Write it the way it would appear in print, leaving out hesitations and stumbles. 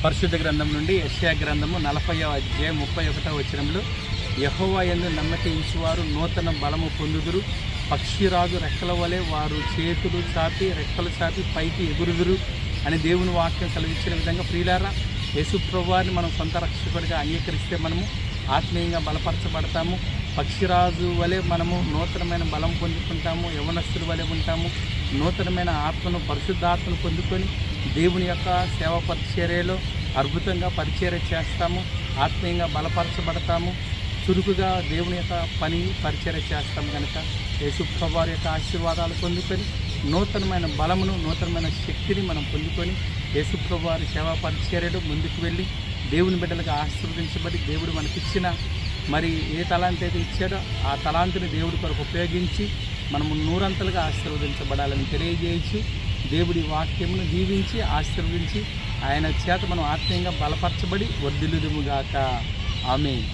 పరిశుద్ధ గ్రంథం నుండి యెషయా గ్రంథము 40వ అధ్యాయం 31వ వచనంలో, యెహోవా యందు నమ్మకం ఉంచువారు నూతన బలము పొందుదురు, పక్షిరాజు రెక్కల వలె వారు చేతులు చాపి రెక్కలు చాపి పైకి ఎగురుదురు అని దేవుని వాక్యం సెలవిచ్చిన విధంగా ప్రియులారా, యేసు ప్రభువారిని మనం సొంత రక్షకుడిగా అంగీకరిస్తే మనము ఆత్మీయంగా బలపరచబడతాము. పక్షిరాజు వలె మనము నూతనమైన బలం పొందుకుంటాము, యవనస్తుల వలె ఉంటాము. నూతనమైన ఆత్మను, పరిశుద్ధాత్మను పొందుకొని దేవుని యొక్క సేవ పరిచర్యలో అద్భుతంగా పరిచర్య చేస్తాము, ఆత్మీయంగా బలపరచబడతాము, చురుకుగా దేవుని యొక్క పని పరిచర్య చేస్తాము. కనుక యేసు ప్రభువారి యొక్క ఆశీర్వాదాలు పొందుకొని నూతనమైన బలమును, నూతనమైన శక్తిని మనం పొందుకొని యేసు ప్రభువారి సేవా పరిచర్యలో ముందుకు వెళ్ళి దేవుని బిడ్డలుగా ఆశీర్వదించబడి దేవుడు మనకిచ్చిన మరి ఏ తలాంతి అయితే ఇచ్చాడో ఆ తలాంతిని దేవుడి కొరకు ఉపయోగించి మనము నూరంతలుగా ఆశీర్వదించబడాలని తెలియజేయించి దేవుడి వాక్యమును దీవించి ఆశీర్వదించి ఆయన చేత మనం ఆత్మీయంగా బలపరచబడి వర్ధిల్లుదుముగాక. ఆమేన్.